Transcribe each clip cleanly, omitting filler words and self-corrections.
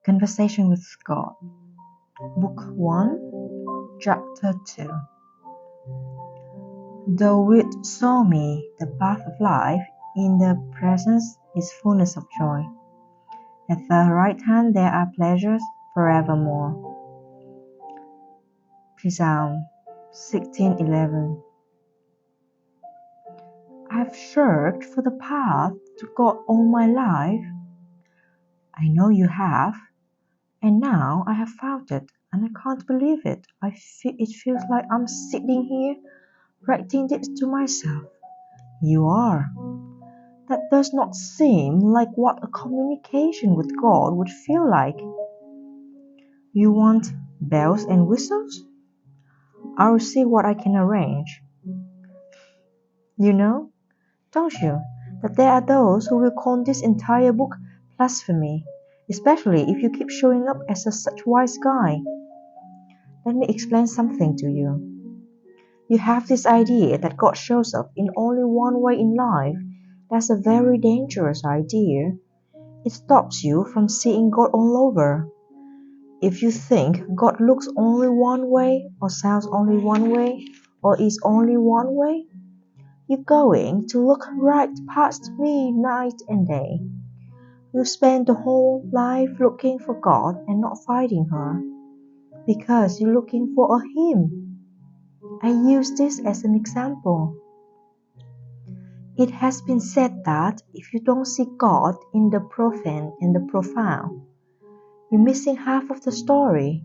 Conversation with God, Book 1, Chapter 2. Thou wilt show me the path of life, in the presence is fullness of joy. At the right hand there are pleasures forevermore. Psalm 16:11. I've searched for the path to God all my life. I know you have, and now I have found it, and I can't believe it. It feels like I'm sitting here writing this to myself. You are. That does not seem like what a communication with God would feel like. You want bells and whistles? I'll see what I can arrange. You know, don't you, that there are those who will call this entire book blasphemy, especially if you keep showing up as such wise guy. Let me explain something to you. You have this idea that God shows up in only one way in life. That's a very dangerous idea. It stops you from seeing God all over. If you think God looks only one way, or sounds only one way, or is only one way, you're going to look right past me night and day. You spend the whole life looking for God and not finding her, because you're looking for a Him. I use this as an example. It has been said that if you don't see God in the profane and the profound, you're missing half of the story.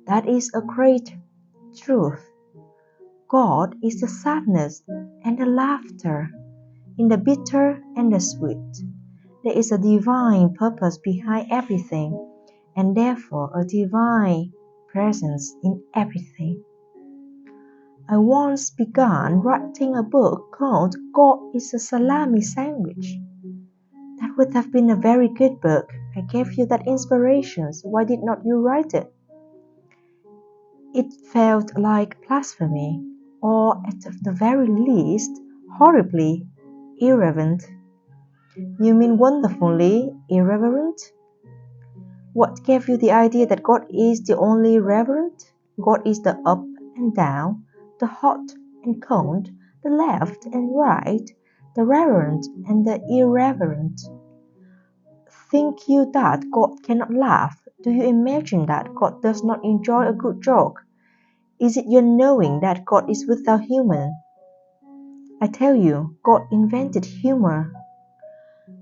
That is a great truth. God is the sadness and the laughter, in the bitter and the sweet. There is a divine purpose behind everything, and therefore a divine presence in everything. I once began writing a book called God is a Salami Sandwich. That would have been a very good book. I gave you that inspiration. Why did not you write it? It felt like blasphemy, or at the very least, horribly irreverent. You mean wonderfully irreverent? What gave you the idea that God is the only reverent? God is the up and down, the hot and cold, the left and right, the reverent and the irreverent. Think you that God cannot laugh? Do you imagine that God does not enjoy a good joke? Is it your knowing that God is without humor? I tell you, God invented humor.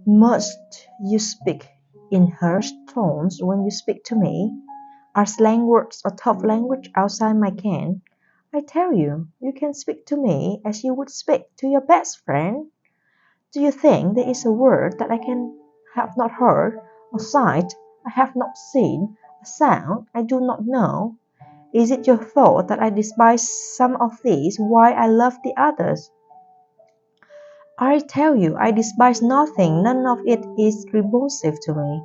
Must you speak in harsh tones when you speak to me? Are slang words a tough language outside my ken? I tell you, you can speak to me as you would speak to your best friend. Do you think there is a word that I can have not heard, a sight I have not seen, a sound I do not know? Is it your thought that I despise some of these while I love the others? I tell you, I despise nothing. None of it is repulsive to me.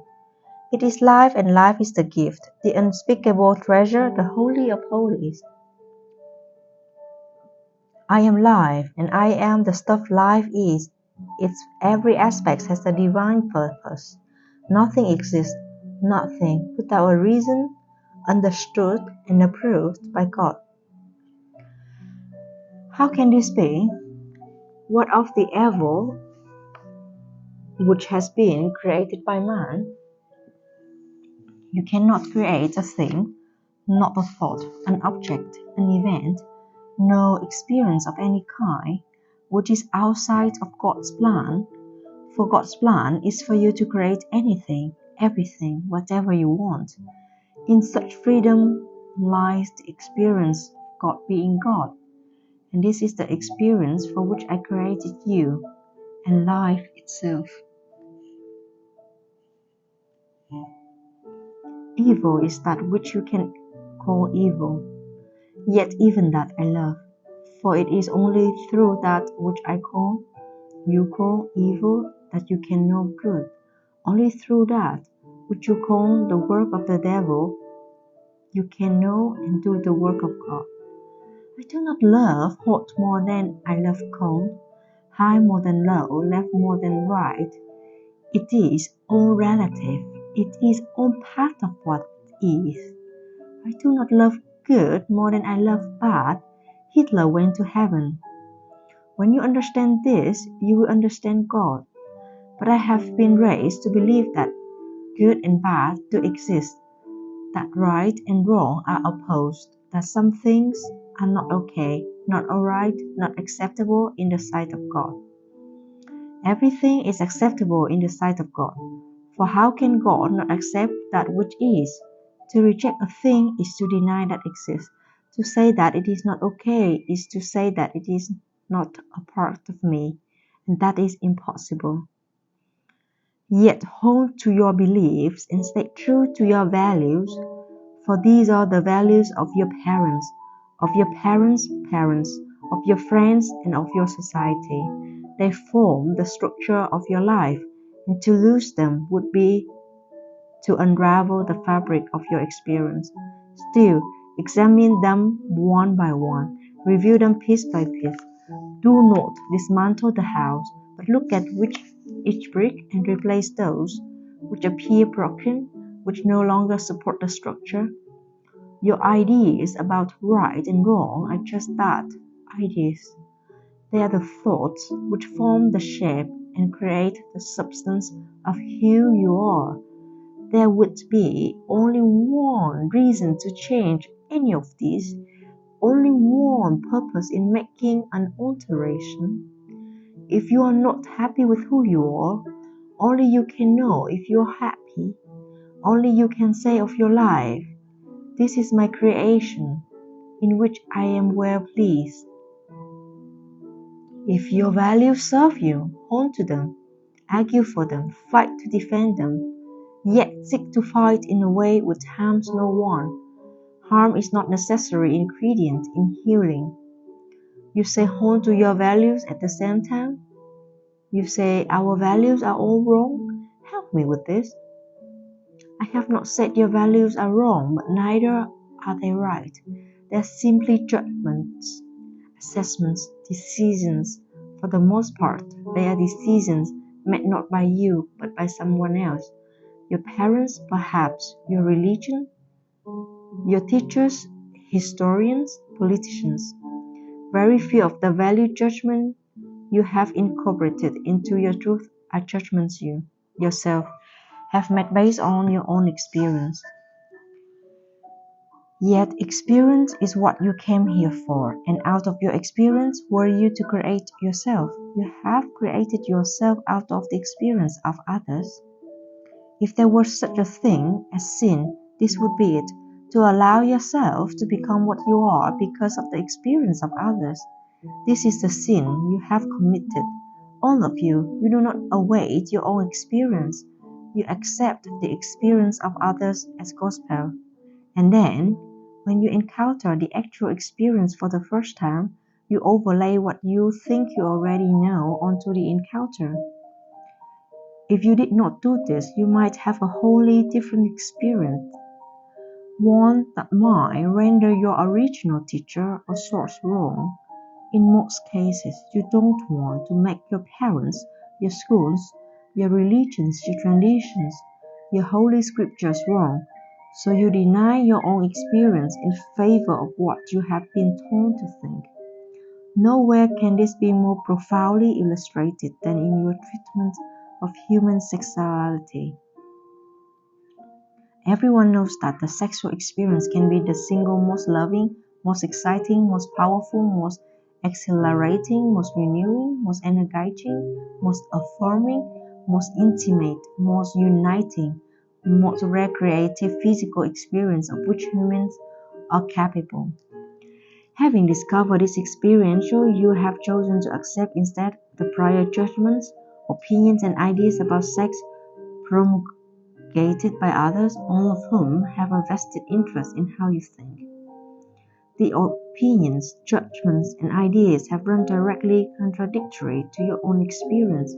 It is life, and life is the gift, the unspeakable treasure, the holy of holies. I am life, and I am the stuff life is. Its every aspect has a divine purpose. Nothing exists, nothing, without a reason, understood and approved by God. How can this be? What of the evil which has been created by man? You cannot create a thing, not a thought, an object, an event, no experience of any kind, which is outside of God's plan. For God's plan is for you to create anything, everything, whatever you want. In such freedom lies the experience of God being God. And this is the experience for which I created you and life itself. Evil is that which you can call evil, yet even that I love, for it is only through that which you call evil, that you can know good. Only through that which you call the work of the devil, you can know and do the work of God. I do not love hot more than I love cold, high more than low, left more than right. It is all relative. it is all part of what is. I do not love good more than I love bad. Hitler went to heaven. When you understand this, you will understand God. But I have been raised to believe that good and bad do exist, that right and wrong are opposed, that some things are not okay, not alright, not acceptable in the sight of God. Everything is acceptable in the sight of God. For how can God not accept that which is? To reject a thing is to deny that it exists. To say that it is not okay is to say that it is not a part of me, and that is impossible. Yet hold to your beliefs and stay true to your values, for these are the values of your parents, parents, of your friends, and of your society. They form the structure of your life, and to lose them would be to unravel the fabric of your experience. Still, examine them one by one, review them piece by piece. Do not dismantle the house, but look at each brick and replace those which appear broken, which no longer support the structure. Your ideas about right and wrong are just that, ideas. They are the thoughts which form the shape and create the substance of who you are. There would be only one reason to change any of these, only one purpose in making an alteration. If you are not happy with who you are, only you can know if you are happy. Only you can say of your life, "This is my creation, in which I am well pleased." If your values serve you, hold to them, argue for them, fight to defend them, yet seek to fight in a way which harms no one. Harm is not a necessary ingredient in healing. You say hold to your values at the same time. You say our values are all wrong. Help me with this. I have not said your values are wrong, but neither are they right. They are simply judgments, assessments, decisions. For the most part, they are decisions made not by you, but by someone else. Your parents, perhaps, your religion, your teachers, historians, politicians. Very few of the value judgment you have incorporated into your truth are judgments you, yourself, have made based on your own experience. Yet experience is what you came here for, and out of your experience were you to create yourself. You have created yourself out of the experience of others. If there were such a thing as sin, this would be it, to allow yourself to become what you are because of the experience of others. This is the sin you have committed. All of you do not await your own experience. You accept the experience of others as gospel. And then, when you encounter the actual experience for the first time, you overlay what you think you already know onto the encounter. If you did not do this, you might have a wholly different experience, one that might render your original teacher or source wrong. In most cases, you don't want to make your parents, your schools, your religions, your traditions, your holy scriptures wrong, so you deny your own experience in favor of what you have been told to think. Nowhere can this be more profoundly illustrated than in your treatment of human sexuality. Everyone knows that the sexual experience can be the single most loving, most exciting, most powerful, most exhilarating, most renewing, most energizing, most affirming, most intimate, most uniting, most recreative physical experience of which humans are capable. Having discovered this experience, you have chosen to accept instead the prior judgments, opinions, and ideas about sex promulgated by others, all of whom have a vested interest in how you think. The opinions, judgments, and ideas have run directly contradictory to your own experience,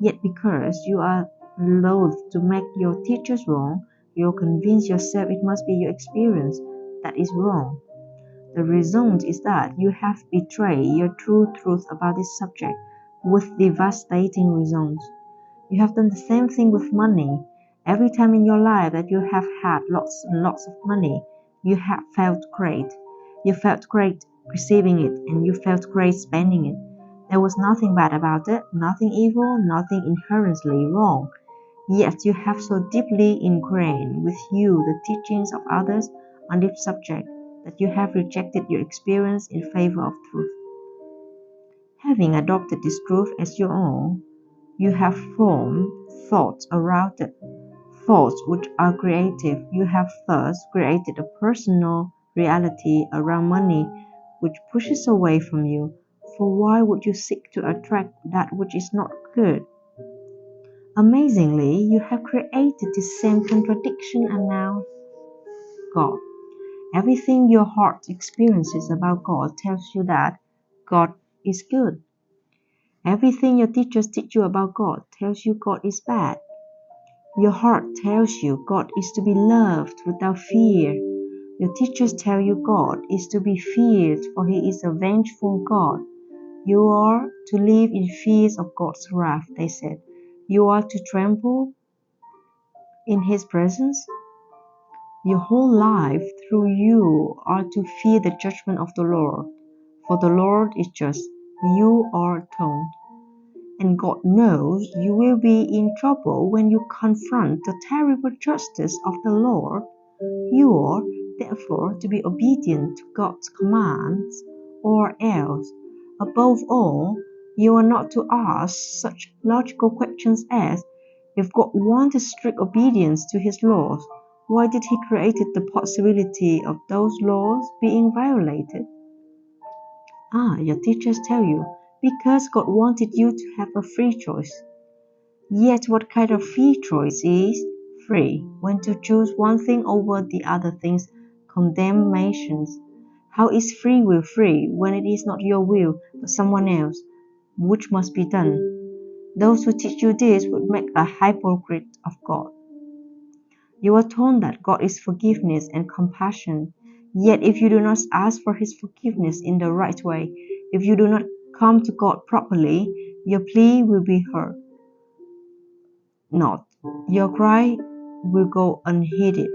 yet because you are loath to make your teachers wrong, you convince yourself it must be your experience that is wrong. The result is that you have betrayed your true truth about this subject, with devastating results. You have done the same thing with money, Every time in your life that you have had lots and lots of money, you have felt great. You felt great receiving it, and you felt great spending it. There was nothing bad about it, nothing evil, nothing inherently wrong. Yet you have so deeply ingrained with you the teachings of others on this subject that you have rejected your experience in favor of truth. Having adopted this truth as your own, you have formed thoughts around it, thoughts which are creative. You have thus created a personal reality around money which pushes away from you. For why would you seek to attract that which is not good? Amazingly, you have created the same contradiction and now God. Everything your heart experiences about God tells you that God is good. Everything your teachers teach you about God tells you God is bad. Your heart tells you God is to be loved without fear. Your teachers tell you God is to be feared, for He is a vengeful God. You are to live in fears of God's wrath, they said. You are to tremble in His presence. Your whole life through you are to fear the judgment of the Lord, for the Lord is just. You are atoned. And God knows you will be in trouble when you confront the terrible justice of the Lord. You are, therefore, to be obedient to God's commands, or else, above all, you are not to ask such logical questions as, if God wanted strict obedience to His laws, why did He create the possibility of those laws being violated? Your teachers tell you, because God wanted you to have a free choice. Yet what kind of free choice is free when to choose one thing over the other things? Condemnations. How is free will free when it is not your will but someone else, which must be done? Those who teach you this would make a hypocrite of God. You are told that God is forgiveness and compassion. Yet if you do not ask for His forgiveness in the right way, if you do not come to God properly, your plea will be heard. Not. Your cry will go unheeded.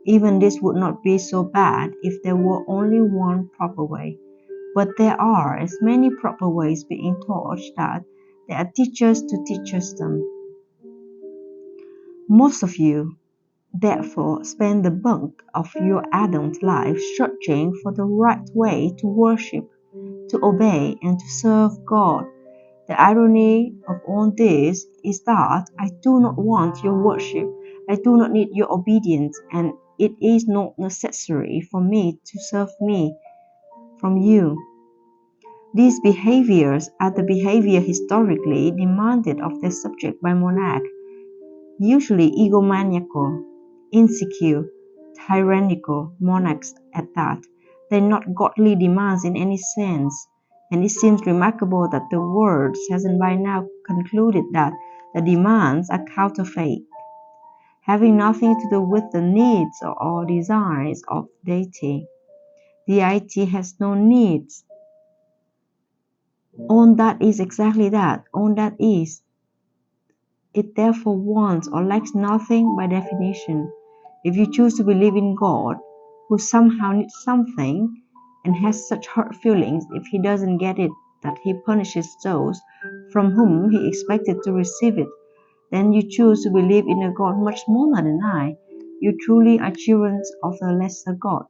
Even this would not be so bad if there were only one proper way. But there are as many proper ways being taught that there are teachers to teach us them. Most of you, therefore, spend the bulk of your adult life searching for the right way to worship, to obey, and to serve God. The irony of all this is that I do not want your worship, I do not need your obedience, and it is not necessary for me to serve me from you. These behaviors are the behavior historically demanded of their subject by monarchs, usually egomaniacal, insecure, tyrannical monarchs at that. They're not godly demands in any sense, and it seems remarkable that the world hasn't by now concluded that the demands are counterfeit, having nothing to do with the needs or desires of deity. Deity has no needs. All that is exactly that. All that is. It therefore wants or lacks nothing by definition. If you choose to believe in God, who somehow needs something and has such hurt feelings if He doesn't get it that He punishes those from whom He expected to receive it, then you choose to believe in a God much smaller than I. You truly are children of a lesser God.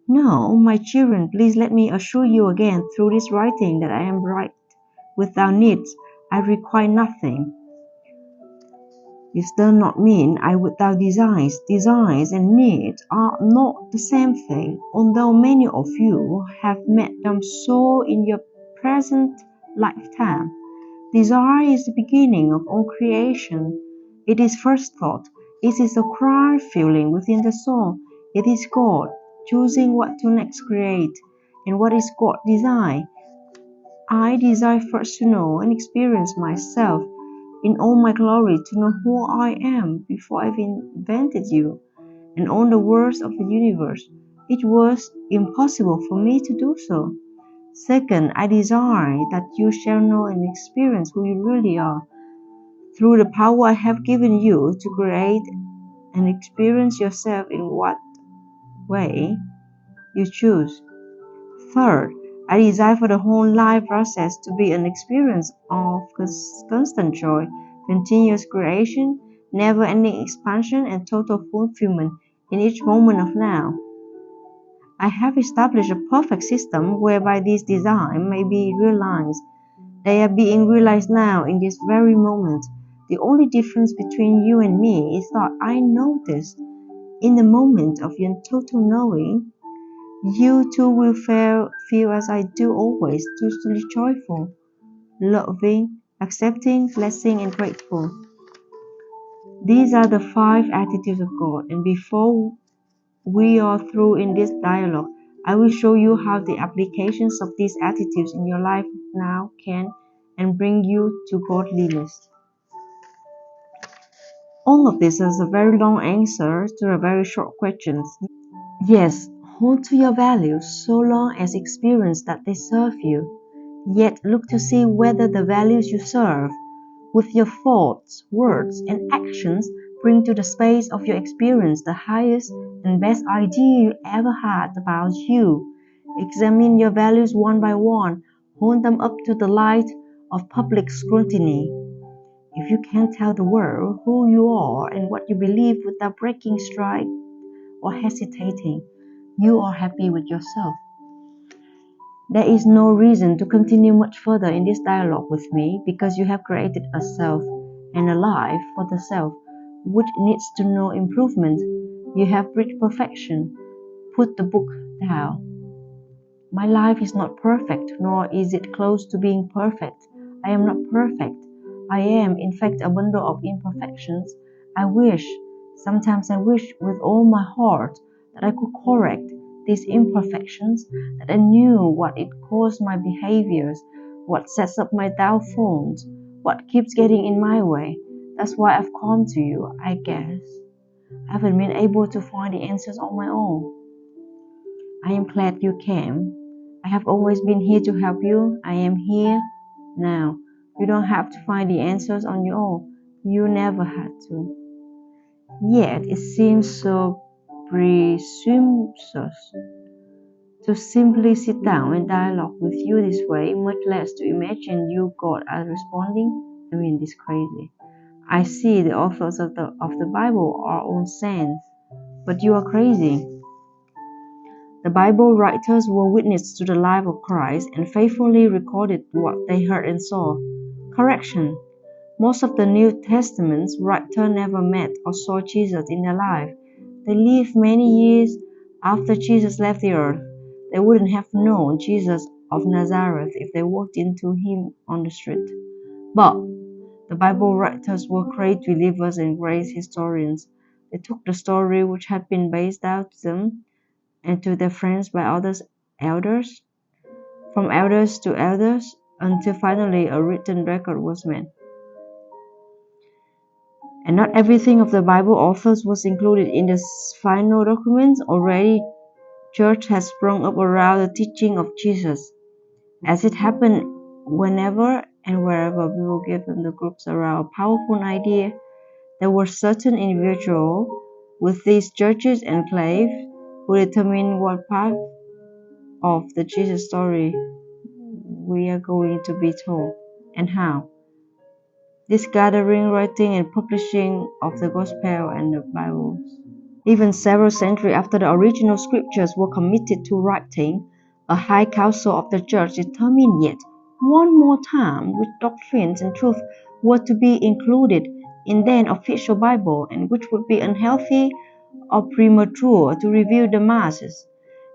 No, my children, please let me assure you again through this writing that I am right. Without needs, I require nothing. This does not mean I without desires. Desires and needs are not the same thing, although many of you have made them so in your present lifetime. Desire is the beginning of all creation. It is first thought. It is a cry feeling within the soul. It is God choosing what to next create. And what is God's design? I desire first to know and experience myself in all my glory, to know who I am before I've invented you and all the words of the universe. It was impossible for me to do so. Second, I desire that you shall know and experience who you really are. through the power I have given you to create and experience yourself in what way you choose. Third, I desire for the whole life process to be an experience of constant joy, continuous creation, never-ending expansion, and total fulfillment in each moment of now. I have established a perfect system whereby these desires may be realized. They are being realized now in this very moment. The only difference between you and me is that I know this. In the moment of your total knowing, you too will feel as I do always, totally joyful, loving, accepting, blessing, and grateful. These are the 5 attitudes of God, and before we are through in this dialogue, I will show you how the applications of these attitudes in your life now can and bring you to godliness. All of this is a very long answer to a very short question. Yes, hold to your values so long as experience that they serve you. Yet look to see whether the values you serve, with your thoughts, words, and actions, bring to the space of your experience the highest and best idea you ever had about you. Examine your values one by one, hold them up to the light of public scrutiny. If you can tell the world who you are and what you believe without breaking stride or hesitating, you are happy with yourself. There is no reason to continue much further in this dialogue with me because you have created a self and a life for the self which needs to know improvement. You have reached perfection. Put the book down. My life is not perfect, nor is it close to being perfect. I am not perfect. I am, in fact, a bundle of imperfections. Sometimes I wish with all my heart that I could correct these imperfections, that I knew what it caused my behaviors, what sets up my downfalls, what keeps getting in my way. That's why I've come to you, I guess. I haven't been able to find the answers on my own. I am glad you came. I have always been here to help you. I am here now. You don't have to find the answers on your own. You never had to. Yet it seems so presumptuous to simply sit down and dialogue with you this way, much less to imagine you God are responding. I mean, this crazy. I see the authors of the Bible are on sense, but you are crazy. The Bible writers were witness to the life of Christ and faithfully recorded what they heard and saw. Correction. Most of the New Testament's writers never met or saw Jesus in their life. They lived many years after Jesus left the earth. They wouldn't have known Jesus of Nazareth if they walked into him on the street. But the Bible writers were great believers and great historians. They took the story which had been based out to them and to their friends by elders, from elders to elders, until finally a written record was made. And not everything of the Bible authors was included in the final documents. Already, church has sprung up around the teaching of Jesus. As it happened, whenever and wherever people gave them the groups around a powerful idea, there were certain individuals with these churches enclave who determined what part of the Jesus story we are going to be told and how. This gathering, writing, and publishing of the Gospel and the Bibles. Even several centuries after the original scriptures were committed to writing, a high council of the church determined yet one more time which doctrines and truths were to be included in then official Bible and which would be unhealthy or premature to reveal the masses.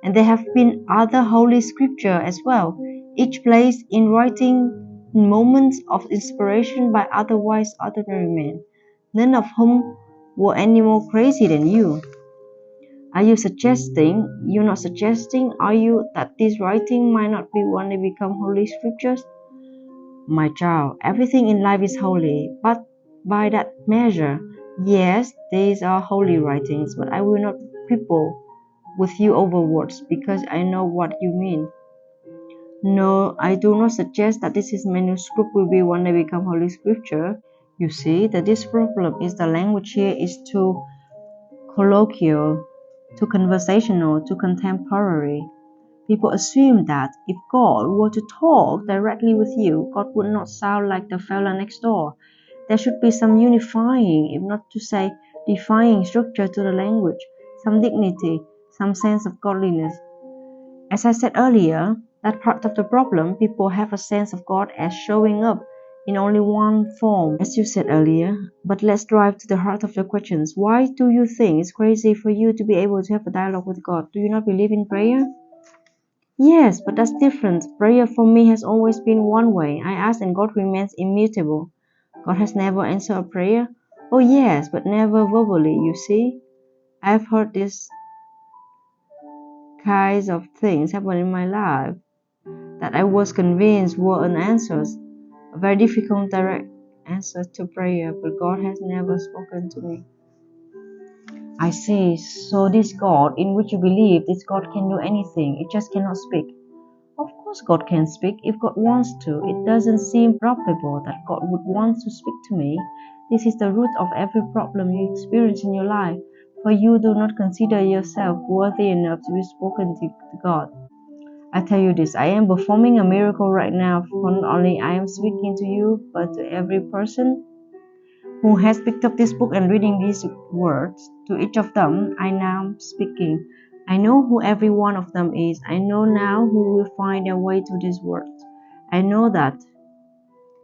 And there have been other holy scripture as well, each placed in writing in moments of inspiration by otherwise ordinary men, none of whom were any more crazy than you. Are you suggesting, you're not suggesting, are you, that this writing might not be one that become holy scriptures? My child, everything in life is holy, but by that measure, yes, these are holy writings, but I will not quibble with you over words because I know what you mean. No, I do not suggest that this manuscript will be one that become holy scripture. You see that this problem is the language here is too colloquial, too conversational, too contemporary. People assume that if God were to talk directly with you, God would not sound like the fella next door. There should be some unifying, if not to say defying structure to the language, some dignity, some sense of godliness. As I said earlier, that part of the problem, people have a sense of God as showing up in only one form, as you said earlier. But let's drive to the heart of your questions. Why do you think it's crazy for you to be able to have a dialogue with God? Do you not believe in prayer? Yes, but that's different. Prayer for me has always been one way. I ask and God remains immutable. God has never answered a prayer? Oh yes, but never verbally, you see. I've heard these kinds of things happen in my life that I was convinced were unanswered. A very difficult direct answer to prayer, but God has never spoken to me. I see. So this God in which you believe, this God can do anything. It just cannot speak. Of course God can speak if God wants to. It doesn't seem probable that God would want to speak to me. This is the root of every problem you experience in your life, for you do not consider yourself worthy enough to be spoken to God. I tell you this, I am performing a miracle right now, for not only I am speaking to you, but to every person who has picked up this book and reading these words. To each of them, I now am speaking. I know who every one of them is. I know now who will find their way to these words. I know that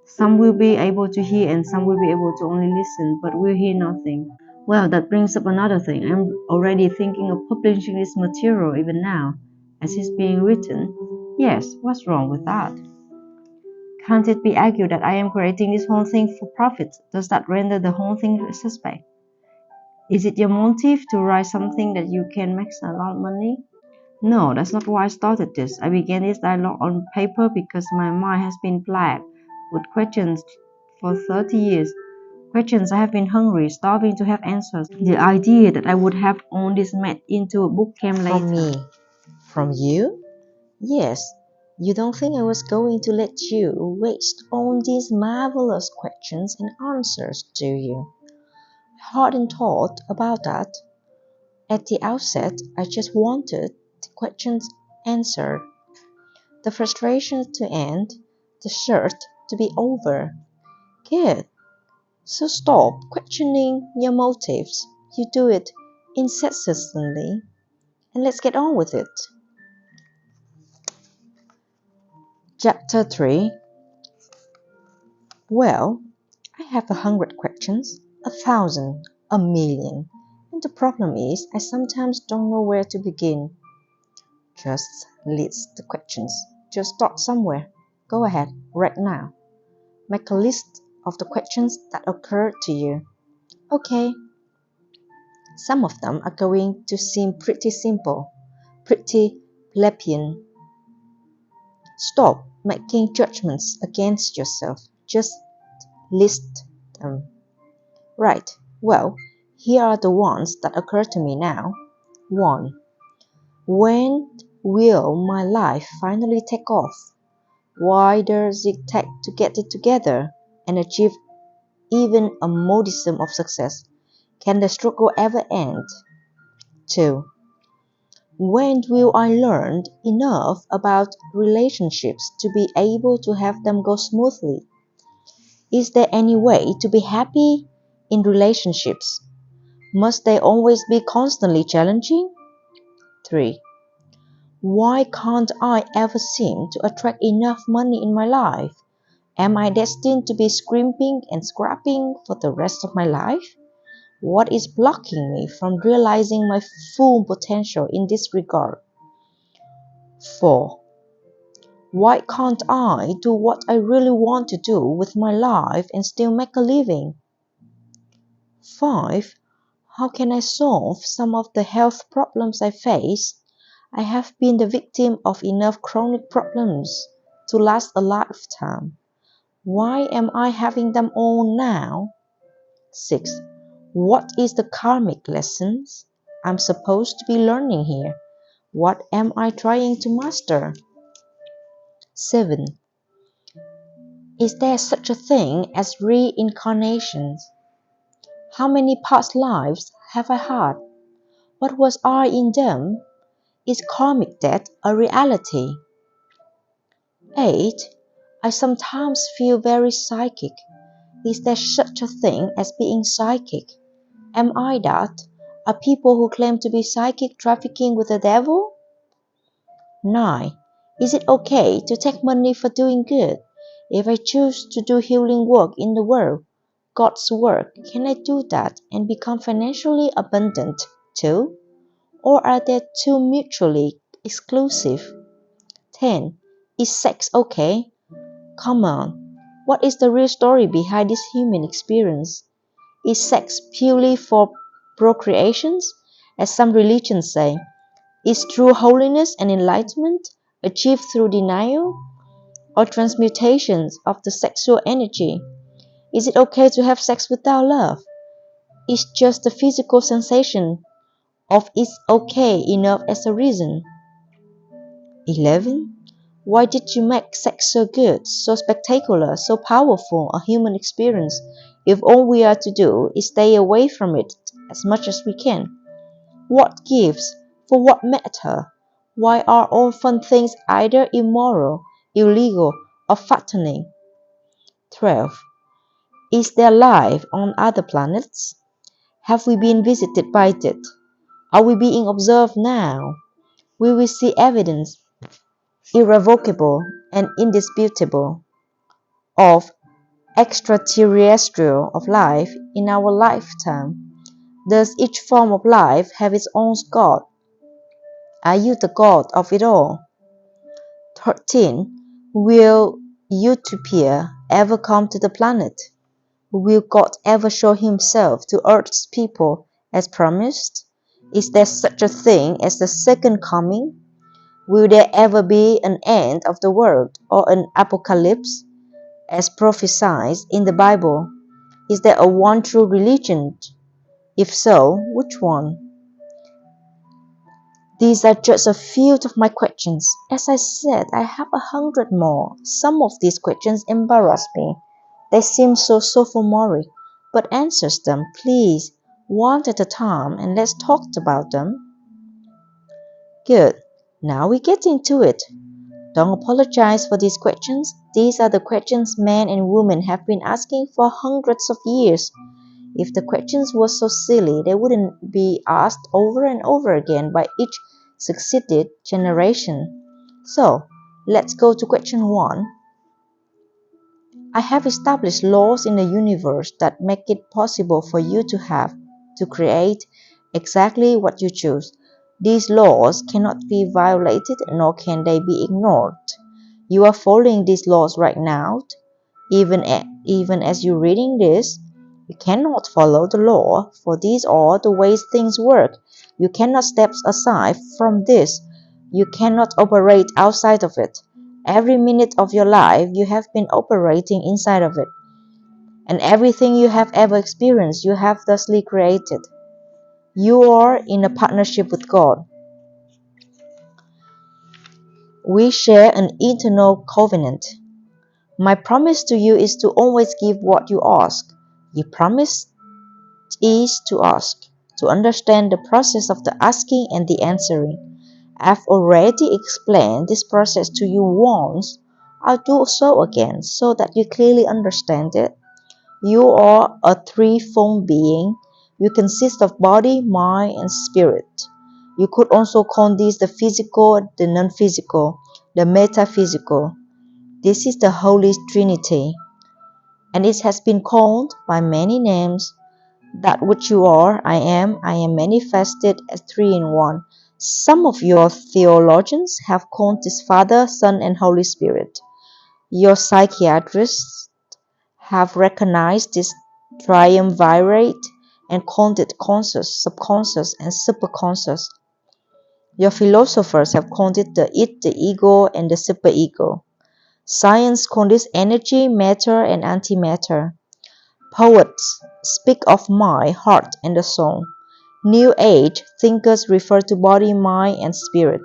some will be able to hear and some will be able to only listen, but will hear nothing. Well, that brings up another thing. I'm already thinking of publishing this material even now, as it's being written. Yes, what's wrong with that? Can't it be argued that I am creating this whole thing for profit? Does that render the whole thing suspect? Is it your motive to write something that you can make a lot of money? No, that's not why I started this. I began this dialogue on paper because my mind has been plagued with questions for 30 years. Questions I have been hungry, starving to have answers. The idea that I would have owned this made into a book came later. From me? From you? Yes. You don't think I was going to let you waste on these marvelous questions and answers, do you? I hadn't thought about that. At the outset, I just wanted the questions answered, the frustration to end, the search to be over. Good. So stop questioning your motives. You do it incessantly, and let's get on with it. Chapter 3. Well, I have 100 questions, 1,000, 1,000,000, and the problem is I sometimes don't know where to begin. Just list the questions. Just start somewhere. Go ahead, right now. Make a list of the questions that occur to you. Okay. Some of them are going to seem pretty simple, pretty plebeian. Stop making judgments against yourself. Just list them. Right, well, here are the ones that occur to me now. 1. When will my life finally take off? Why does it take to get it together and achieve even a modicum of success? Can the struggle ever end? 2. When will I learn enough about relationships to be able to have them go smoothly? Is there any way to be happy in relationships? Must they always be constantly challenging? 3. Why can't I ever seem to attract enough money in my life? Am I destined to be scrimping and scrapping for the rest of my life? What is blocking me from realizing my full potential in this regard? 4. Why can't I do what I really want to do with my life and still make a living? 5. How can I solve some of the health problems I face? I have been the victim of enough chronic problems to last a lifetime. Why am I having them all now? 6. What is the karmic lessons I'm supposed to be learning here? What am I trying to master? 7. Is there such a thing as reincarnations? How many past lives have I had? What was I in them? Is karmic debt a reality? 8. I sometimes feel very psychic. Is there such a thing as being psychic? Am I that? Are people who claim to be psychic trafficking with the devil? 9. Is it okay to take money for doing good? If I choose to do healing work in the world, God's work, can I do that and become financially abundant too? Or are they two mutually exclusive? 10. Is sex okay? Come on. What is the real story behind this human experience? Is sex purely for procreations, as some religions say? Is true holiness and enlightenment achieved through denial or transmutations of the sexual energy? Is it okay to have sex without love? Is just the physical sensation of it's okay enough as a reason? 11. Why did you make sex so good, so spectacular, so powerful a human experience if all we are to do is stay away from it as much as we can? What gives? For what matter? Why are all fun things either immoral, illegal, or fattening? 12. Is there life on other planets? Have we been visited by it? Are we being observed now? Will we see evidence, irrevocable and indisputable, of extraterrestrial of life in our lifetime? Does each form of life have its own God? Are you the God of it all? 13. Will utopia ever come to the planet? Will God ever show himself to Earth's people as promised? Is there such a thing as the second coming? Will there ever be an end of the world or an apocalypse as prophesied in the Bible? Is there a one true religion? If so, which one? These are just a few of my questions. As I said, I have 100 more. Some of these questions embarrass me. They seem so sophomoric, but answer them, please, one at a time, and let's talk about them. Good. Now we get into it. Don't apologize for these questions. These are the questions men and women have been asking for hundreds of years. If the questions were so silly, they wouldn't be asked over and over again by each succeeded generation. So, let's go to question 1. I have established laws in the universe that make it possible for you to create exactly what you choose. These laws cannot be violated nor can they be ignored. You are following these laws right now. Even as you're reading this, you cannot follow the law, for these are the ways things work. You cannot step aside from this. You cannot operate outside of it. Every minute of your life, you have been operating inside of it. And everything you have ever experienced, you have thusly created. You are in a partnership with God. We share an eternal covenant. My promise to you is to always give what you ask. Your promise is to ask, to understand the process of the asking and the answering. I've already explained this process to you once. I'll do so again so that you clearly understand it. You are a threefold being. You consist of body, mind, and spirit. You could also call this the physical, the non-physical, the metaphysical. This is the Holy Trinity, and it has been called by many names. That which you are, I am manifested as three in one. Some of your theologians have called this Father, Son, and Holy Spirit. Your psychiatrists have recognized this triumvirate and called it conscious, subconscious, and superconscious. Your philosophers have called it the id, the ego, and the superego. Science calls this energy, matter, and antimatter. Poets speak of mind, heart, and the soul. New Age thinkers refer to body, mind, and spirit.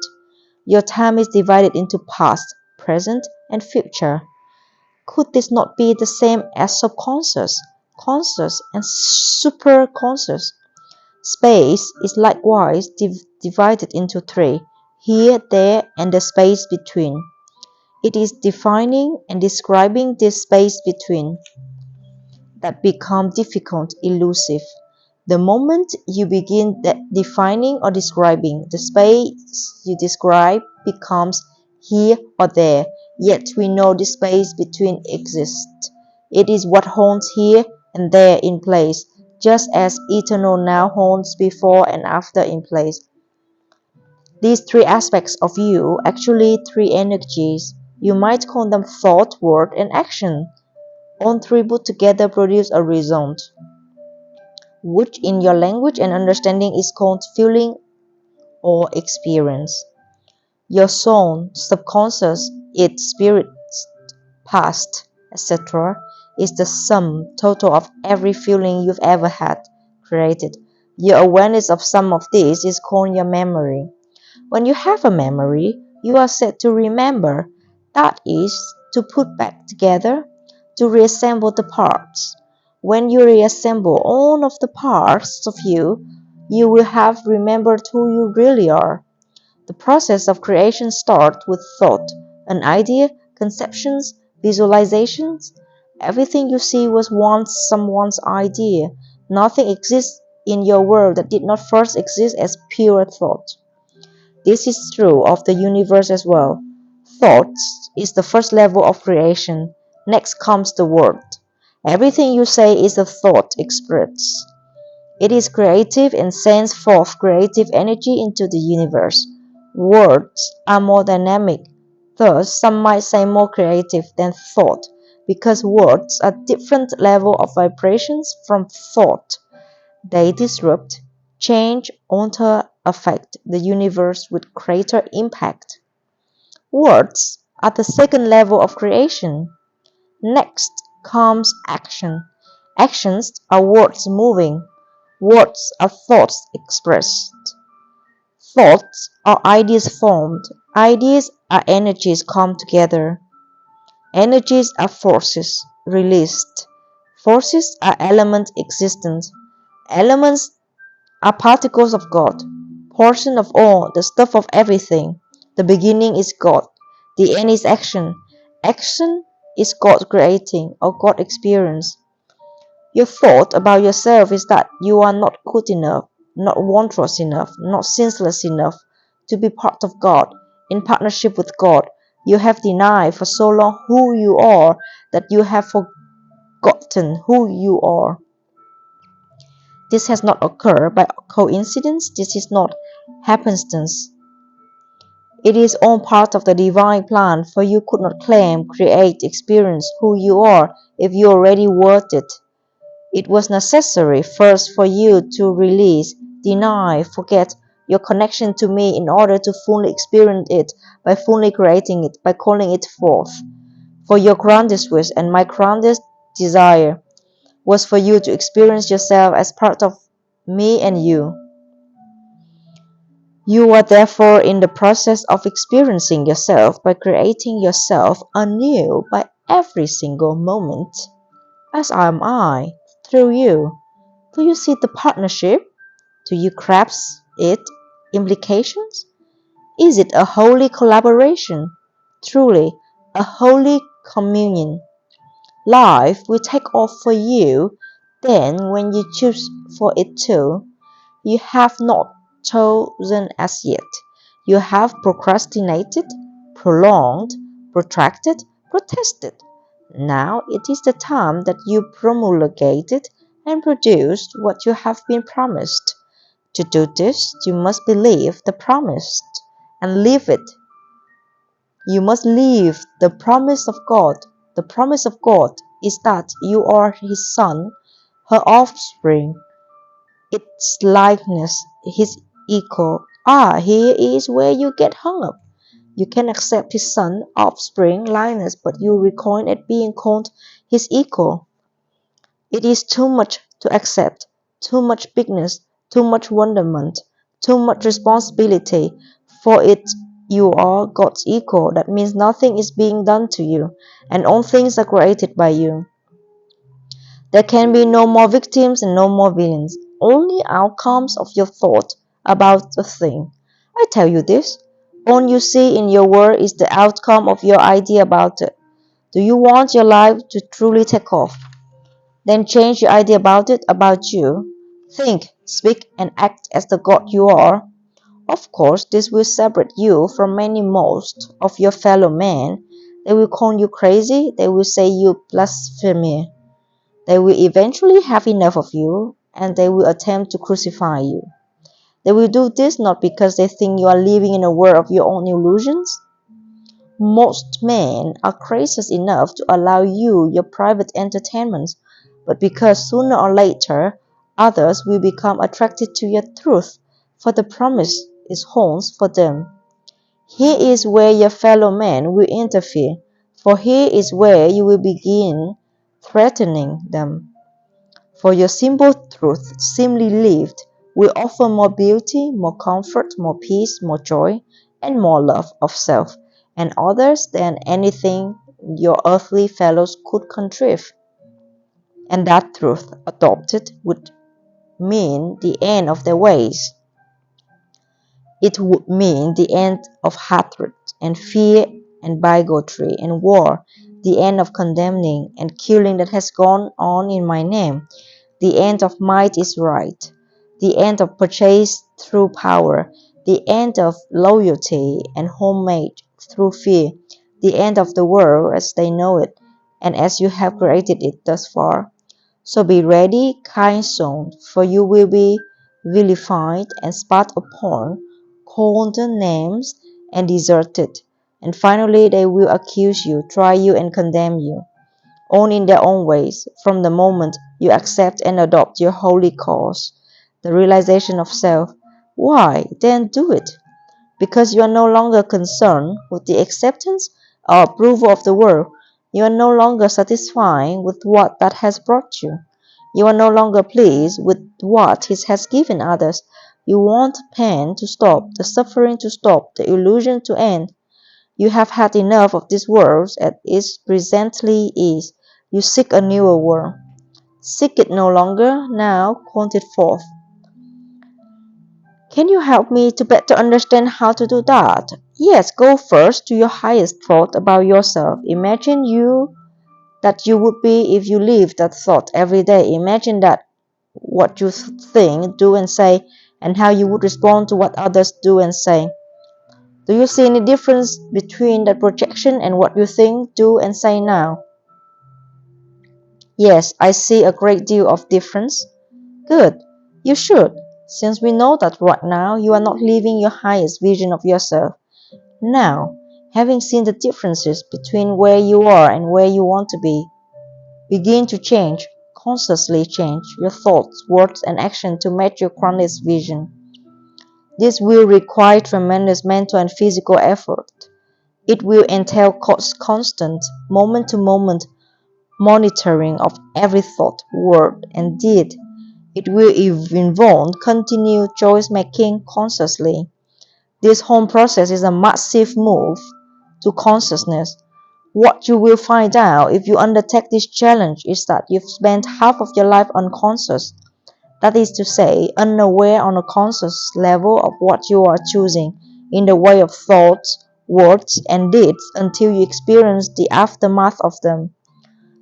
Your time is divided into past, present, and future. Could this not be the same as subconscious, conscious, and superconscious? Space is likewise divided into three: here, there, and the space between. It is defining and describing this space between that become difficult, elusive. The moment you begin defining or describing, the space you describe becomes here or there, yet we know the space between exists. It is what holds here and there in place, just as eternal now holds before and after in place. These three aspects of you, actually three energies, you might call them thought, word, and action. All three put together produce a result, which in your language and understanding is called feeling or experience. Your soul, subconscious, its spirit, past, etc., is the sum total of every feeling you've ever had, created. Your awareness of some of these is called your memory. When you have a memory, you are said to remember. That is, to put back together, to reassemble the parts. When you reassemble all of the parts of you, you will have remembered who you really are. The process of creation starts with thought, an idea, conceptions, visualizations. Everything you see was once someone's idea. Nothing exists in your world that did not first exist as pure thought. This is true of the universe as well. Thought is the first level of creation. Next comes the word. Everything you say is a thought expressed. It is creative and sends forth creative energy into the universe. Words are more dynamic. Thus, some might say more creative than thought, because words are different level of vibrations from thought. They disrupt, change, alter, affect the universe with greater impact. Words are the second level of creation. Next comes action. Actions are words moving. Words are thoughts expressed. Thoughts are ideas formed. Ideas are energies come together. Energies are forces released. Forces are elements existent. Elements are particles of God, portion of all, the stuff of everything. The beginning is God. The end is action. Action is God creating or God experience. Your thought about yourself is that you are not good enough, not wondrous enough, not senseless enough to be part of God, in partnership with God. You have denied for so long who you are that you have forgotten who you are. This has not occurred by coincidence. This is not happenstance. It is all part of the divine plan, for you could not claim, create, experience who you are if you already were it. It was necessary first for you to release, deny, forget your connection to me in order to fully experience it by fully creating it, by calling it forth. For your grandest wish and my grandest desire was for you to experience yourself as part of me and you. You are therefore in the process of experiencing yourself by creating yourself anew by every single moment, as am I, through you. Do you see the partnership? Do you grasp its implications? Is it a holy collaboration? Truly, a holy communion. Life will take off for you then when you choose for it to. You have not chosen as yet. You have procrastinated, prolonged, protracted, protested. Now it is the time that you promulgated and produced what you have been promised. To do this, you must believe the promised and live it. You must live the promise of God. The promise of God is that you are His son, her offspring, its likeness, His equal. Here is where you get hung up. You can accept His son, offspring, likeness, but you recoil at being called His equal. It is too much to accept, too much bigness, too much wonderment, too much responsibility for it. You are God's equal. That means nothing is being done to you, and all things are created by you. There can be no more victims and no more villains, only outcomes of your thought about a thing. I tell you this, all you see in your world is the outcome of your idea about it. Do you want your life to truly take off? Then change your idea about it, about you. Think, speak, and act as the God you are. Of course, this will separate you from many most of your fellow men. They will call you crazy, they will say you blasphemer. They will eventually have enough of you, and they will attempt to crucify you. They will do this not because they think you are living in a world of your own illusions. Most men are crazy enough to allow you your private entertainments, but because sooner or later others will become attracted to your truth, for the promise is holds for them. Here is where your fellow men will interfere, for here is where you will begin threatening them. For your simple truth, simply lived, will offer more beauty, more comfort, more peace, more joy, and more love of self and others than anything your earthly fellows could contrive. And that truth, adopted, would mean the end of their ways. It would mean the end of hatred and fear and bigotry and war, the end of condemning and killing that has gone on in my name. The end of might is right, the end of purchase through power, the end of loyalty and homemade through fear, the end of the world as they know it, and as you have created it thus far. So be ready, kind soul, for you will be vilified and spat upon, called names and deserted, and finally they will accuse you, try you, and condemn you all in their own ways, from the moment you accept and adopt your holy cause, the realization of self. Why, then do it, because you are no longer concerned with the acceptance or approval of the world. You are no longer satisfied with what that has brought you. You are no longer pleased with what it has given others. You want pain to stop, the suffering to stop, the illusion to end. You have had enough of this world as it presently is. You seek a newer world. Seek it no longer, now call it forth. Can you help me to better understand how to do that? Yes, go first to your highest thought about yourself. Imagine that you would be if you lived that thought every day. Imagine that what you think, do, and say, and how you would respond to what others do and say. Do you see any difference between that projection and what you think, do, and say now? Yes, I see a great deal of difference. Good. You should, since we know that right now you are not living your highest vision of yourself. Now, having seen the differences between where you are and where you want to be, begin to change, consciously change your thoughts, words, and action to match your greatest vision. This will require tremendous mental and physical effort. It will entail constant, moment-to-moment monitoring of every thought, word, and deed. It will involve continued choice-making consciously. This whole process is a massive move to consciousness. What you will find out if you undertake this challenge is that you've spent half of your life unconscious. That is to say, unaware on a conscious level of what you are choosing in the way of thoughts, words, and deeds until you experience the aftermath of them.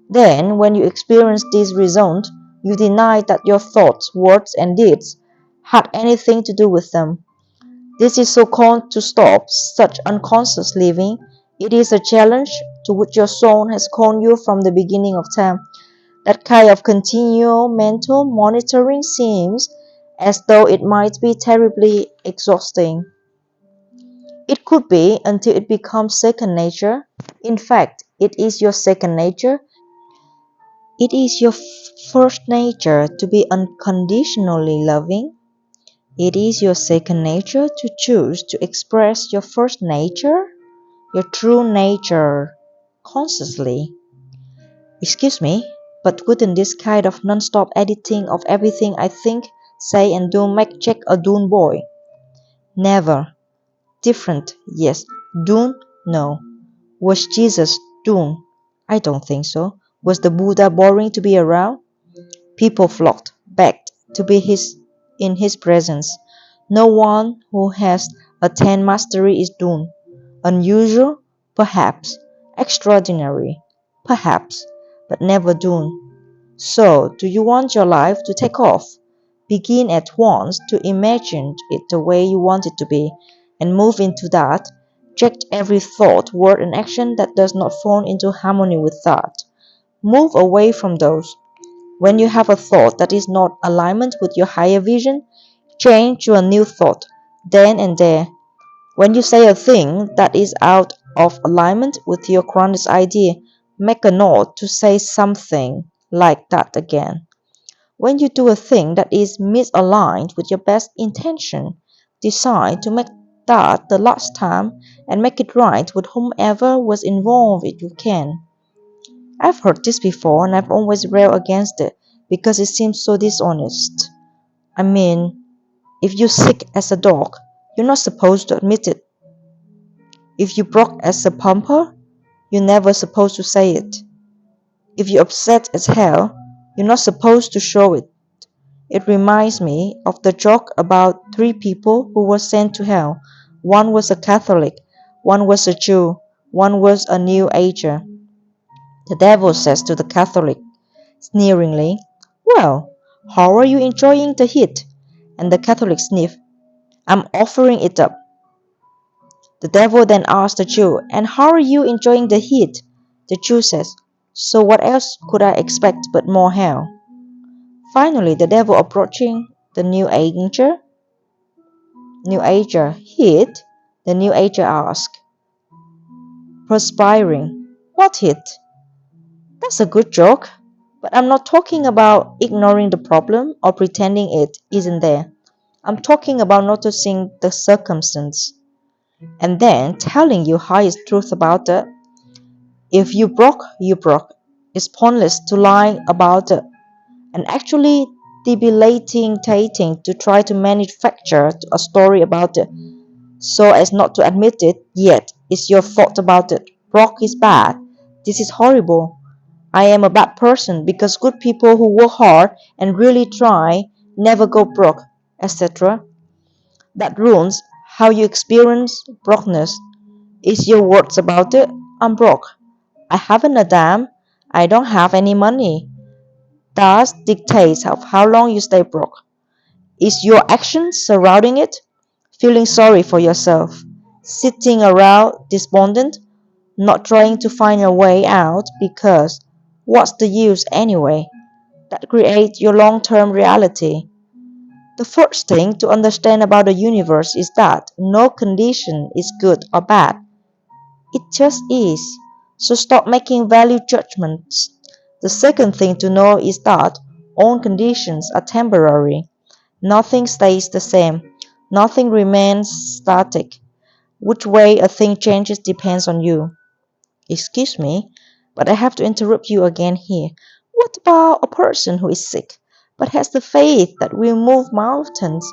Then, when you experience this result, you deny that your thoughts, words, and deeds had anything to do with them. This is so called to stop such unconscious living. It is a challenge to which your soul has called you from the beginning of time. That kind of continual mental monitoring seems as though it might be terribly exhausting. It could be until it becomes second nature. In fact, it is your second nature. It is your first nature to be unconditionally loving. It is your second nature to choose to express your first nature, your true nature, consciously. Excuse me, but wouldn't this kind of non-stop editing of everything I think, say, and do make Jack a dull boy? Never. Different, yes. Doomed? No. Was Jesus doomed? I don't think so. Was the Buddha boring to be around? People flocked, begged to be in his presence. No one who has attained mastery is doomed. Unusual? Perhaps. Extraordinary? Perhaps. But never doomed. So, do you want your life to take off? Begin at once to imagine it the way you want it to be, and move into that. Reject every thought, word, and action that does not fall into harmony with that. Move away from those. When you have a thought that is not alignment with your higher vision, change to a new thought, then and there. When you say a thing that is out of alignment with your grounded idea, make a note to say something like that again. When you do a thing that is misaligned with your best intention, decide to make that the last time and make it right with whomever was involved if you can. I've heard this before and I've always railed against it because it seems so dishonest. I mean, if you're sick as a dog, you're not supposed to admit it. If you broke as a pumper, you're never supposed to say it. If you're upset as hell, you're not supposed to show it. It reminds me of the joke about three people who were sent to hell. One was a Catholic, one was a Jew, one was a New Ager. The devil says to the Catholic, sneeringly, "Well, how are you enjoying the heat?" And the Catholic sniffs, "I'm offering it up." The devil then asks the Jew, "And how are you enjoying the heat?" The Jew says, "So what else could I expect but more hell?" Finally, the devil approaching the New Ager, heat? The New Ager asked, perspiring, "What heat?" "That's a good joke, but I'm not talking about ignoring the problem or pretending it isn't there. I'm talking about noticing the circumstance and then telling you highest truth about it. If you broke, you broke. It's pointless to lie about it and actually debilitating to try to manufacture a story about it so as not to admit it, yet it's your fault about it. Broke is bad. This is horrible. I am a bad person because good people who work hard and really try never go broke, etc. That ruins how you experience brokenness. Is your words about it? I'm broke. I haven't a dime. I don't have any money. That dictates of how long you stay broke. Is your actions surrounding it? Feeling sorry for yourself, sitting around despondent, not trying to find a way out because what's the use anyway? That creates your long-term reality. The first thing to understand about the universe is that no condition is good or bad. It just is. So stop making value judgments. The second thing to know is that all conditions are temporary. Nothing stays the same. Nothing remains static. Which way a thing changes depends on you. Excuse me, but I have to interrupt you again here. What about a person who is sick, but has the faith that will move mountains,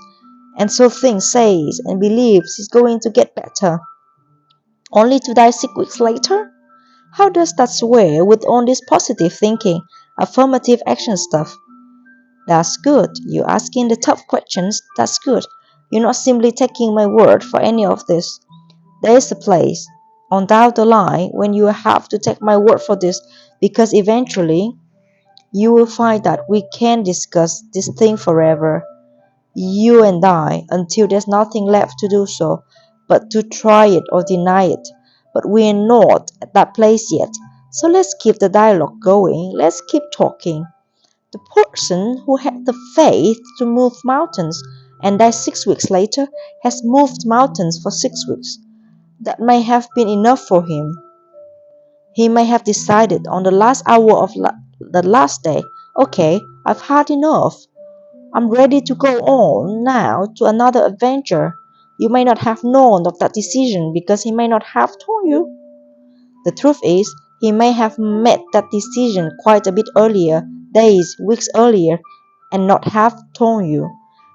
and so thinks, says, and believes he's going to get better, only to die 6 weeks later? How does that square with all this positive thinking, affirmative action stuff? That's good. You're asking the tough questions. That's good. You're not simply taking my word for any of this. There is a place on down the line when you have to take my word for this because eventually you will find that we can discuss this thing forever, you and I, until there's nothing left to do so but to try it or deny it. But we're not at that place yet. So let's keep the dialogue going. Let's keep talking. The person who had the faith to move mountains and died 6 weeks later has moved mountains for 6 weeks. That may have been enough for him. He may have decided on the last hour of the last day, okay, I've had enough. I'm ready to go on now to another adventure. You may not have known of that decision because he may not have told you. The truth is, he may have made that decision quite a bit earlier, days, weeks earlier, and not have told you,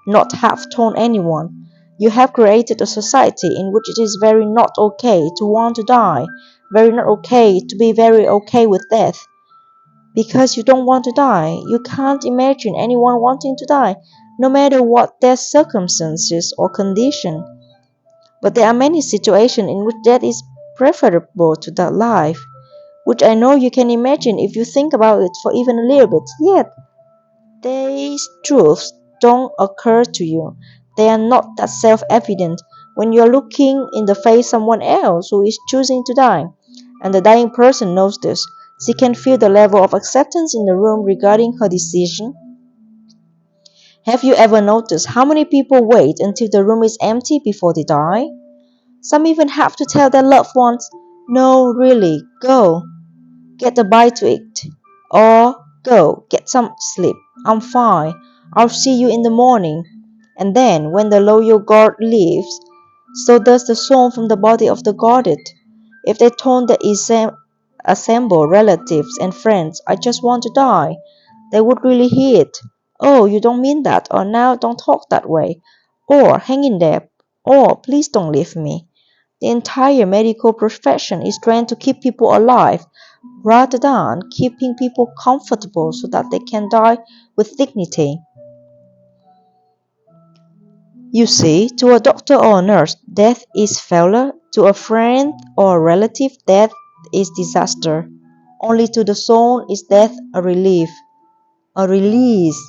not have told anyone. You have created a society in which it is very not okay to want to die, very not okay to be very okay with death. Because you don't want to die, you can't imagine anyone wanting to die, no matter what their circumstances or condition. But there are many situations in which death is preferable to that life, which I know you can imagine if you think about it for even a little bit. Yet, these truths don't occur to you. They are not that self-evident when you are looking in the face someone else who is choosing to die. And the dying person knows this. She can feel the level of acceptance in the room regarding her decision. Have you ever noticed how many people wait until the room is empty before they die? Some even have to tell their loved ones, "No, really, go. Get a bite to eat." Or, "Go, get some sleep. I'm fine. I'll see you in the morning." And then, when the loyal guard leaves, so does the soul from the body of the guarded. If they told the assembled relatives and friends, "I just want to die," they would really hear it. "Oh, you don't mean that," or "Now don't talk that way," or "Hang in there," or "Please don't leave me." The entire medical profession is trained to keep people alive rather than keeping people comfortable so that they can die with dignity. You see, to a doctor or a nurse, death is failure. To a friend or a relative, death is disaster. Only to the soul is death a relief, a release.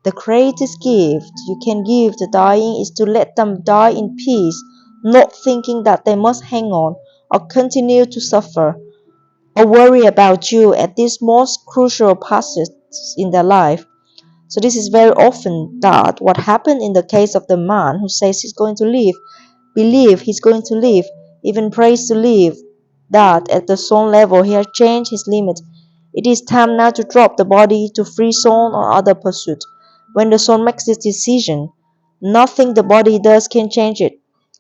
The greatest gift you can give the dying is to let them die in peace, not thinking that they must hang on or continue to suffer or worry about you at these most crucial passes in their life. So this is very often that what happened in the case of the man who says he's going to leave, believe he's going to leave, even prays to leave, that at the soul level he has changed his limit. It is time now to drop the body to free soul or other pursuit. When the soul makes this decision, nothing the body does can change it.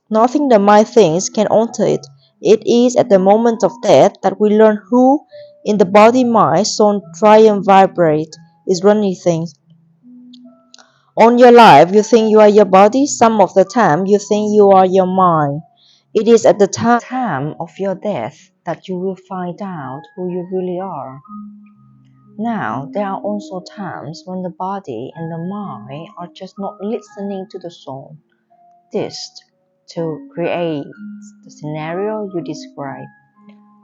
Nothing the mind thinks can alter it. It is at the moment of death that we learn who, in the body mind, soul triumvirate, is running things. On your life, you think you are your body. Some of the time, you think you are your mind. It is at the time of your death that you will find out who you really are. Now, there are also times when the body and the mind are just not listening to the soul. This to create the scenario you describe.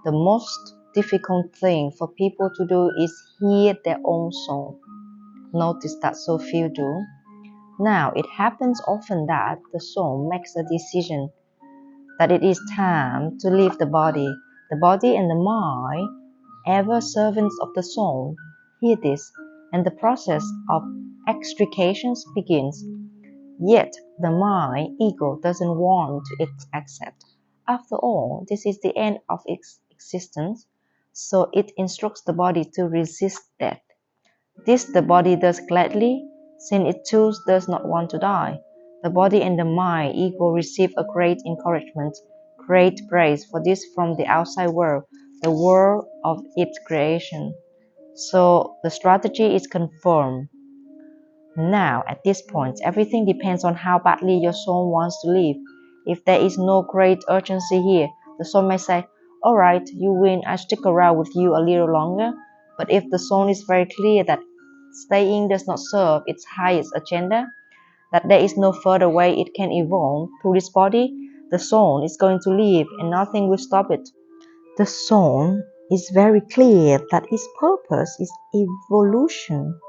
The most difficult thing for people to do is hear their own soul. Notice that so few do. Now, it happens often that the soul makes a decision that it is time to leave the body. The body and the mind, ever servants of the soul, hear this, and the process of extrication begins. Yet, the mind, ego, doesn't want to accept. After all, this is the end of its existence, so it instructs the body to resist death. This the body does gladly, since it too does not want to die. The body and the mind, ego, receive a great encouragement, great praise for this from the outside world, the world of its creation. So the strategy is confirmed. Now, at this point, everything depends on how badly your soul wants to live. If there is no great urgency here, the soul may say, "Alright, you win, I stick around with you a little longer." But if the soul is very clear that staying does not serve its highest agenda, that there is no further way it can evolve through this body, the soul is going to leave and nothing will stop it. The soul is very clear that its purpose is evolution.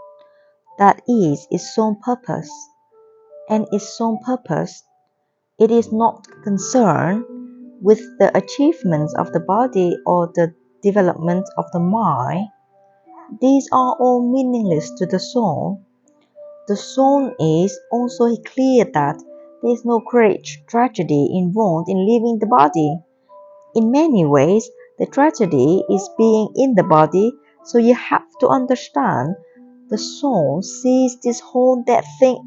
That is its own purpose. And its own purpose, it is not concerned with the achievements of the body or the development of the mind. These are all meaningless to the soul. The soul is also clear that there is no great tragedy involved in leaving the body. In many ways, the tragedy is being in the body, so you have to understand the soul sees this whole death thing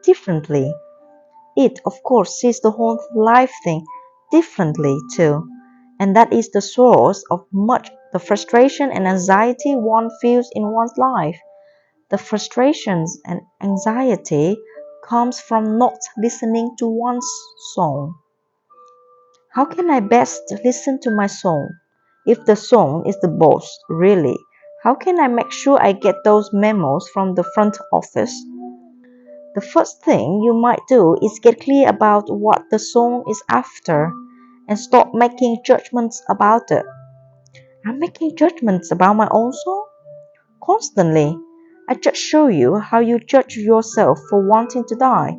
differently. It, of course, sees the whole life thing differently too, and that is the source of much the frustration and anxiety one feels in one's life. The frustrations and anxiety comes from not listening to one's soul. How can I best listen to my soul? If the soul is the boss, really, how can I make sure I get those memos from the front office? The first thing you might do is get clear about what the soul is after and stop making judgments about it. I'm making judgments about my own soul? Constantly. I just show you how you judge yourself for wanting to die.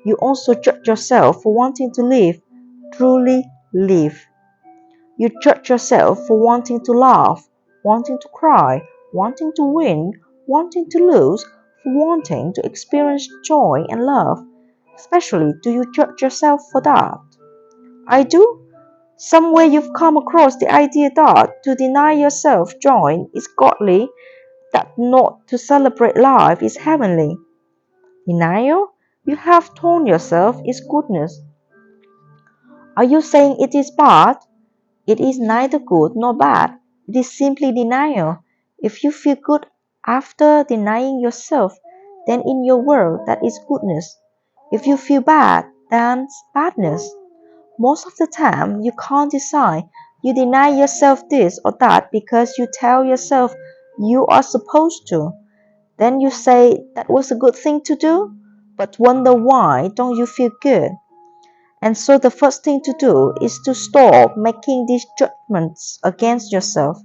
You also judge yourself for wanting to live, truly live. You judge yourself for wanting to laugh, wanting to cry, wanting to win, wanting to lose, for wanting to experience joy and love. Especially, do you judge yourself for that? I do. Somewhere you've come across the idea that to deny yourself joy is godly, that not to celebrate life is heavenly. Denial, you have told yourself, is goodness. Are you saying it is bad? It is neither good nor bad. It is simply denial. If you feel good after denying yourself, then in your world that is goodness. If you feel bad, that's badness. Most of the time, you can't decide. You deny yourself this or that because you tell yourself you are supposed to. Then you say that was a good thing to do, but wonder why don't you feel good? And so the first thing to do is to stop making these judgments against yourself.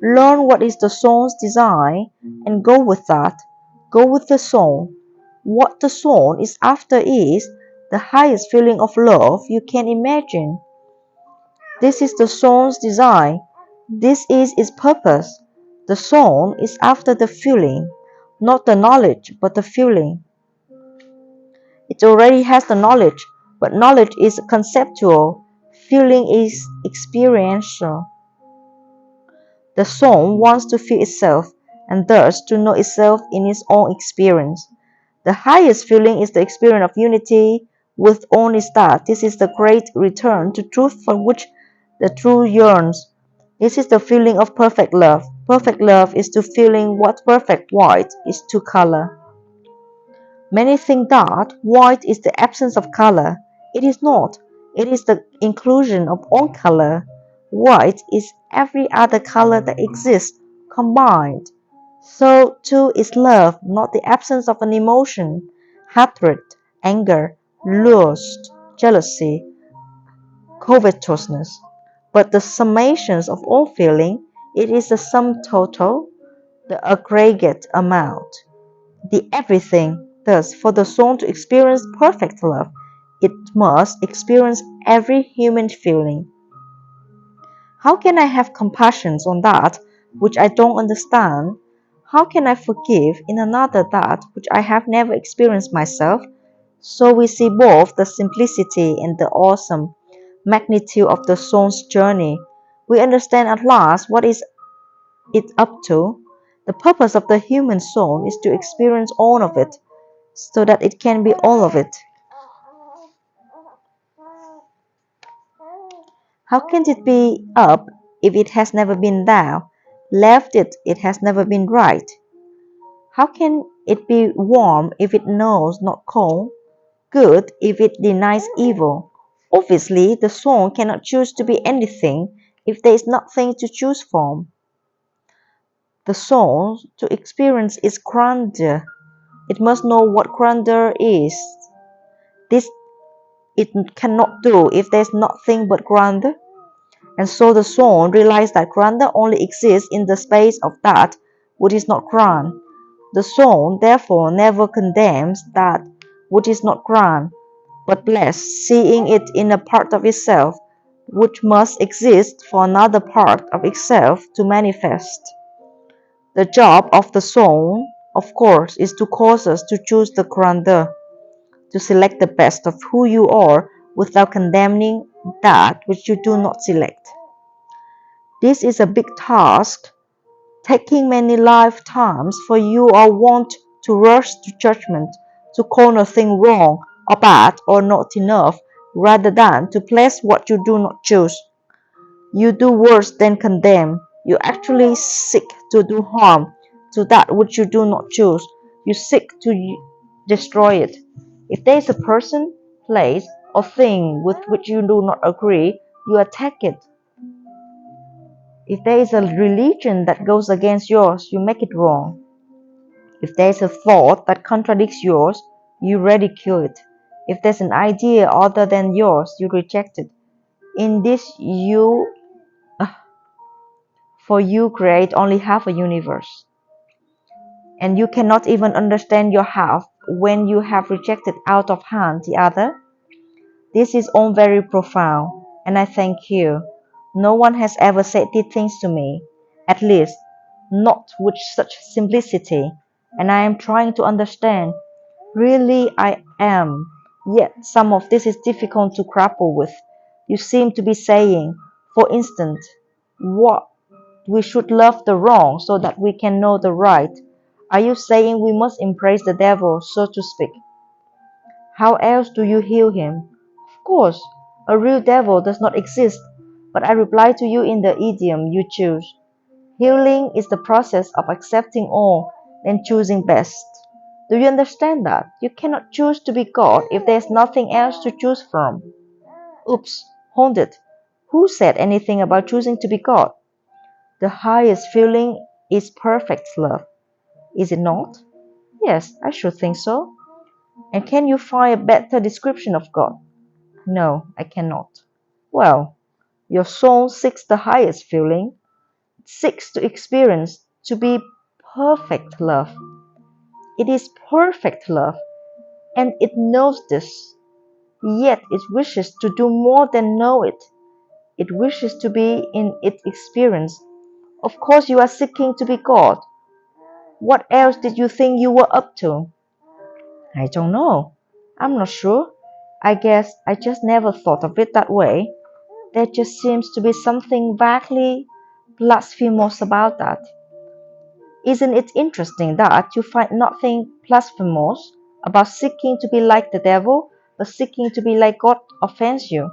Learn what is the soul's design and go with that. Go with the soul. What the soul is after is the highest feeling of love you can imagine. This is the soul's design. This is its purpose. The soul is after the feeling, not the knowledge, but the feeling. It already has the knowledge, but knowledge is conceptual, feeling is experiential. The soul wants to feel itself, and thus to know itself in its own experience. The highest feeling is the experience of unity with only that. This is the great return to truth for which the true yearns. This is the feeling of perfect love. Perfect love is to feeling what perfect white is to color. Many think that white is the absence of color. It is not. It is the inclusion of all color. White is every other color that exists, combined. So too is love, not the absence of an emotion, hatred, anger, lust, jealousy, covetousness, but the summations of all feeling. It is the sum total, the aggregate amount, the everything. Thus, for the soul to experience perfect love, it must experience every human feeling. How can I have compassion on that which I don't understand? How can I forgive in another that which I have never experienced myself? So we see both the simplicity and the awesome magnitude of the soul's journey. We understand at last what is it up to. The purpose of the human soul is to experience all of it, so that it can be all of it. How can it be up if it has never been down? Left it has never been right. How can it be warm if it knows not cold? Good if it denies evil? Obviously, the soul cannot choose to be anything if there is nothing to choose from. The soul, to experience its grandeur, it must know what grandeur is. This it cannot do if there is nothing but grandeur. And so the soul realizes that grandeur only exists in the space of that which is not grand. The soul therefore never condemns that which is not grand, but bless, seeing it in a part of itself, which must exist for another part of itself to manifest. The job of the soul, of course, is to cause us to choose the grandeur, to select the best of who you are without condemning that which you do not select. This is a big task, taking many lifetimes, for you are wont to rush to judgment, to call a thing wrong or bad or not enough, rather than to place what you do not choose. You do worse than condemn. You actually seek to do harm to that which you do not choose. You seek to destroy it. If there is a person, place, or thing with which you do not agree, you attack it. If there is a religion that goes against yours, you make it wrong. If there is a thought that contradicts yours, you ridicule it. If there's an idea other than yours, you reject it. In this, for you create only half a universe. And you cannot even understand your half when you have rejected out of hand the other. This is all very profound, and I thank you. No one has ever said these things to me, at least not with such simplicity, and I am trying to understand. Really, I am. Yet some of this is difficult to grapple with. You seem to be saying, for instance, what we should love the wrong so that we can know the right. Are you saying we must embrace the devil, so to speak? How else do you heal him? Of course, a real devil does not exist, but I reply to you in the idiom you choose. Healing is the process of accepting all, then choosing best. Do you understand that? You cannot choose to be God if there is nothing else to choose from. Oops, hold it. Who said anything about choosing to be God? The highest feeling is perfect love. Is it not? Yes, I should think so. And can you find a better description of God? No, I cannot. Well, your soul seeks the highest feeling. It seeks to experience, to be perfect love. It is perfect love, and it knows this. Yet it wishes to do more than know it. It wishes to be in its experience. Of course, you are seeking to be God. What else did you think you were up to? I don't know. I'm not sure. I guess I just never thought of it that way. There just seems to be something vaguely blasphemous about that. Isn't it interesting that you find nothing blasphemous about seeking to be like the devil, but seeking to be like God offends you?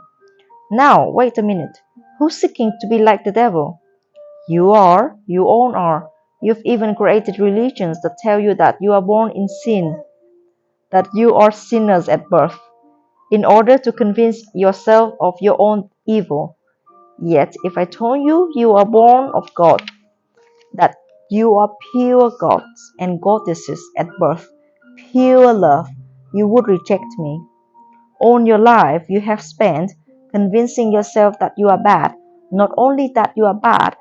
Now, wait a minute. Who's seeking to be like the devil? You are. You all are. You've even created religions that tell you that you are born in sin, that you are sinners at birth, in order to convince yourself of your own evil. Yet, if I told you you are born of God, that you are pure gods and goddesses at birth, pure love, you would reject me. All your life you have spent convincing yourself that you are bad, not only that you are bad,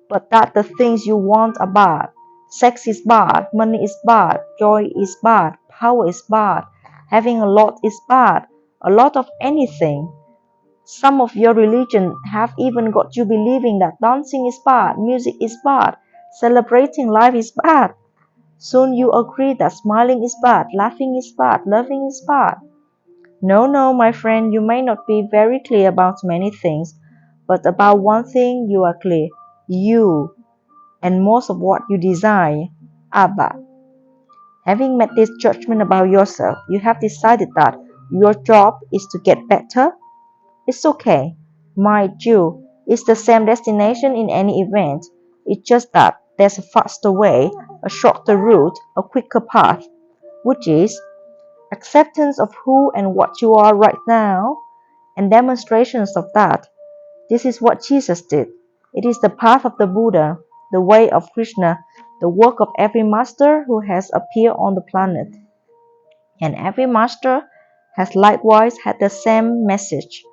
but that the things you want are bad. Sex is bad, money is bad, joy is bad, power is bad, having a lot is bad, a lot of anything. Some of your religion have even got you believing that dancing is bad, music is bad, celebrating life is bad. Soon you agree that smiling is bad, laughing is bad, loving is bad. No, no, my friend, you may not be very clear about many things, but about one thing you are clear. You and most of what you desire are bad. Having made this judgment about yourself, you have decided that your job is to get better. It's okay. Mind you, it's the same destination in any event. It's just that there's a faster way, a shorter route, a quicker path, which is acceptance of who and what you are right now, and demonstrations of that. This is what Jesus did. It is the path of the Buddha, the way of Krishna, the work of every master who has appeared on the planet. And every master has likewise had the same message.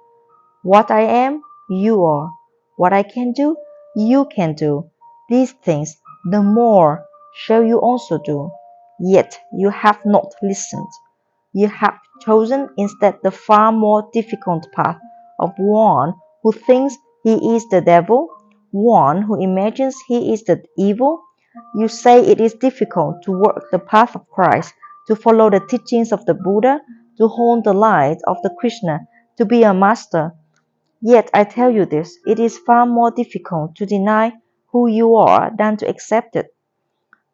What I am, you are. What I can do, you can do. These things, the more, shall you also do. Yet you have not listened. You have chosen instead the far more difficult path of one who thinks he is the devil, one who imagines he is the evil. You say it is difficult to work the path of Christ, to follow the teachings of the Buddha, to hold the light of the Krishna, to be a master. Yet I tell you this, it is far more difficult to deny who you are than to accept it.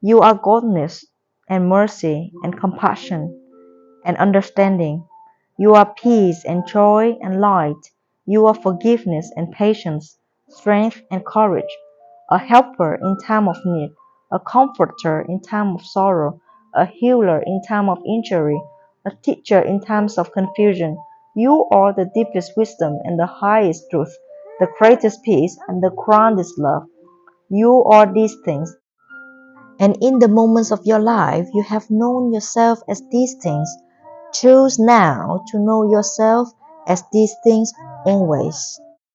You are goodness and mercy and compassion and understanding. You are peace and joy and light. You are forgiveness and patience, strength and courage, a helper in time of need, a comforter in time of sorrow, a healer in time of injury, a teacher in times of confusion. You are the deepest wisdom and the highest truth, the greatest peace and the grandest love. You are these things. And in the moments of your life you have known yourself as these things. Choose now to know yourself as these things always.